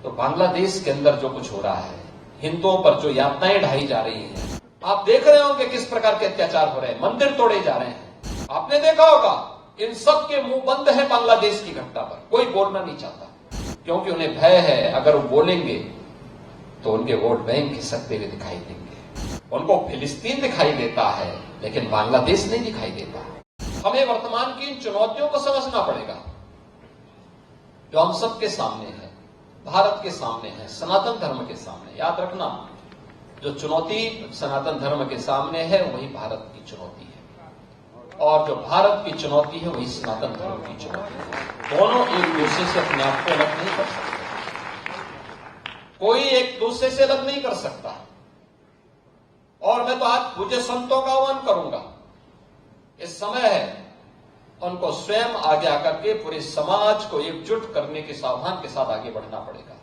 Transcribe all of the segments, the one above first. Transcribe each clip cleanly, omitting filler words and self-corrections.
तो बांग्लादेश के अंदर जो कुछ हो रहा है, हिंदुओं पर जो यातनाएं ढाई जा रही हैं, आप देख रहे होंगे किस प्रकार के अत्याचार हो रहे हैं, मंदिर तोड़े जा रहे हैं। आपने देखा होगा इन सब के मुंह बंद है बांग्लादेश की घटना पर, कोई बोलना नहीं चाहता क्योंकि उन्हें भय है अगर वो बोलेंगे तो उनके वोट बैंक खिसकते हुए दिखाई देंगे। उनको फिलिस्तीन दिखाई देता है लेकिन बांग्लादेश नहीं दिखाई देता। हमें वर्तमान की इन चुनौतियों को समझना पड़ेगा जो हम सबके सामने है, भारत के सामने है, सनातन धर्म के सामने। याद रखना, जो चुनौती सनातन धर्म के सामने है वही भारत की चुनौती है, और जो भारत की चुनौती है वही सनातन धर्म की चुनौती है। दोनों एक दूसरे से अपने आप को अलग नहीं कर सकते, कोई एक दूसरे से अलग नहीं कर सकता। और मैं तो आज पूज्य संतों का आह्वान करूंगा, इस समय है उनको स्वयं आगे आकर के पूरे समाज को एकजुट करने के सावधान के साथ आगे बढ़ना पड़ेगा।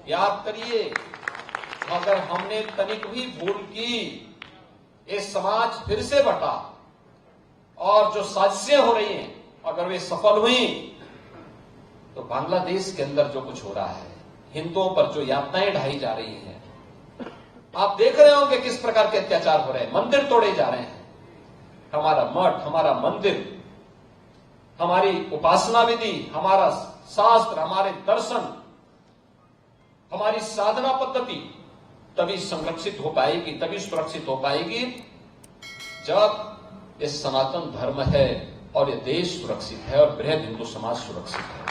याद करिए, अगर हमने तनिक भी भूल की, ये समाज फिर से बटा और जो साजिशें हो रही हैं अगर वे सफल हुई तो बांग्लादेश के अंदर जो कुछ हो रहा है, हिंदुओं पर जो यातनाएं ढाई जा रही हैं, आप देख रहे होंगे किस प्रकार के अत्याचार हो रहे हैं, मंदिर तोड़े जा रहे हैं। हमारा मठ, हमारा मंदिर, हमारी उपासना विधि, हमारा शास्त्र, हमारे दर्शन, हमारी साधना पद्धति तभी संरक्षित हो पाएगी, तभी सुरक्षित हो पाएगी जब ये सनातन धर्म है और ये देश सुरक्षित है और बृहद हिंदू समाज सुरक्षित है।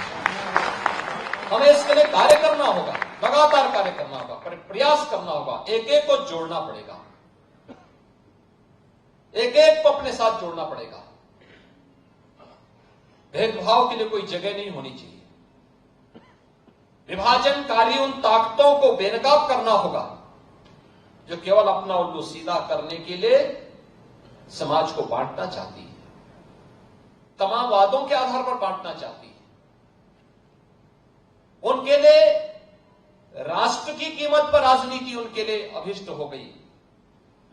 हमें इसके लिए कार्य करना होगा, लगातार कार्य करना होगा, प्रयास करना होगा, एक एक को जोड़ना पड़ेगा, एक एक को अपने साथ जोड़ना पड़ेगा। भेदभाव के लिए कोई जगह नहीं होनी चाहिए। विभाजनकारी उन ताकतों को बेनकाब करना होगा जो केवल अपना उल्लू सीधा करने के लिए समाज को बांटना चाहती है, तमाम वादों के आधार पर बांटना चाहती है। उनके लिए राष्ट्र की कीमत पर राजनीति उनके लिए अभिष्ट हो गई,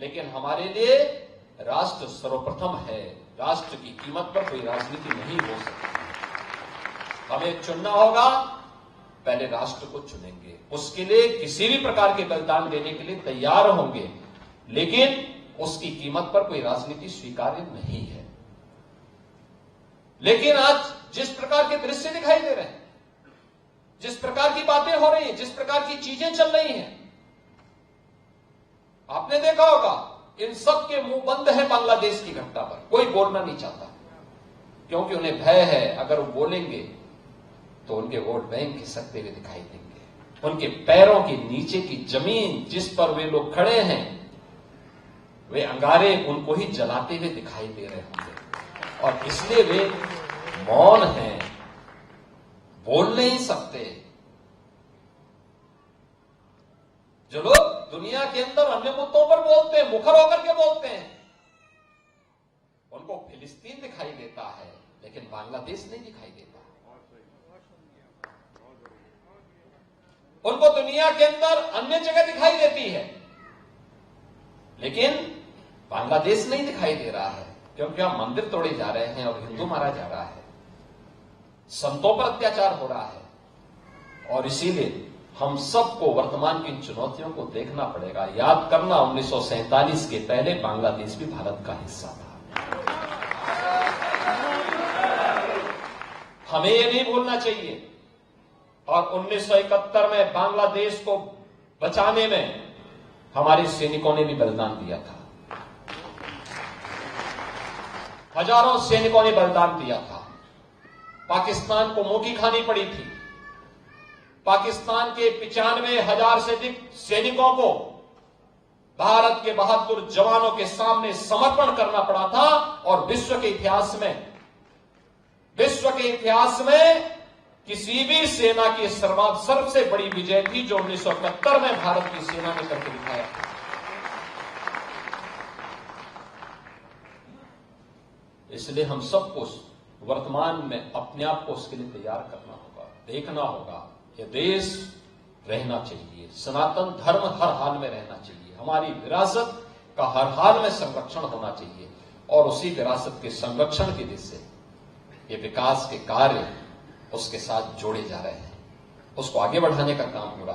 लेकिन हमारे लिए राष्ट्र सर्वप्रथम है। राष्ट्र की कीमत पर कोई राजनीति नहीं हो सकती। हमें चुनना होगा, पहले राष्ट्र को चुनेंगे, उसके लिए किसी भी प्रकार के बलिदान देने के लिए तैयार होंगे, लेकिन उसकी कीमत पर कोई राजनीति स्वीकार्य नहीं है। लेकिन आज जिस प्रकार के दृश्य दिखाई दे रहे हैं, जिस प्रकार की बातें हो रही हैं, जिस प्रकार की चीजें चल रही हैं, आपने देखा होगा इन सब के मुंह बंद है बांग्लादेश की घटना पर, कोई बोलना नहीं चाहता क्योंकि उन्हें भय है अगर वो बोलेंगे तो उनके वोट बैंक खिसकते हुए दिखाई देंगे। उनके पैरों के नीचे की जमीन जिस पर वे लोग खड़े हैं, वे अंगारे उनको ही जलाते हुए दिखाई दे रहे होंगे और इसलिए वे मौन हैं, बोल नहीं सकते। जो लोग दुनिया के अंदर अन्य मुद्दों पर बोलते हैं, मुखर होकर के बोलते हैं, उनको फिलिस्तीन दिखाई देता है लेकिन बांग्लादेश नहीं दिखाई देता। उनको दुनिया के अंदर अन्य जगह दिखाई देती है लेकिन बांग्लादेश नहीं दिखाई दे रहा है, क्योंकि हम मंदिर तोड़े जा रहे हैं और हिंदू मारा जा रहा है, संतों पर अत्याचार हो रहा है। और इसीलिए हम सबको वर्तमान की चुनौतियों को देखना पड़ेगा। याद करना, 1947 के पहले बांग्लादेश भी भारत का हिस्सा था। हमें यह नहीं भूलना चाहिए। और 1971 में बांग्लादेश को बचाने में हमारे सैनिकों ने भी बलिदान दिया था, हजारों सैनिकों ने बलिदान दिया था। पाकिस्तान को मुंह की खानी पड़ी थी। पाकिस्तान के 95,000 से अधिक सैनिकों को भारत के बहादुर जवानों के सामने समर्पण करना पड़ा था। और विश्व के इतिहास में किसी भी सेना की सबसे बड़ी विजय थी जो 1971 में भारत की सेना ने करके दिखाया था। इसलिए हम सबको वर्तमान में अपने आप को उसके लिए तैयार करना होगा, देखना होगा। ये देश रहना चाहिए, सनातन धर्म हर हाल में रहना चाहिए, हमारी विरासत का हर हाल में संरक्षण होना चाहिए। और उसी विरासत के संरक्षण की दिशा से ये विकास के कार्य उसके साथ जोड़े जा रहे हैं, उसको आगे बढ़ाने का काम होगा।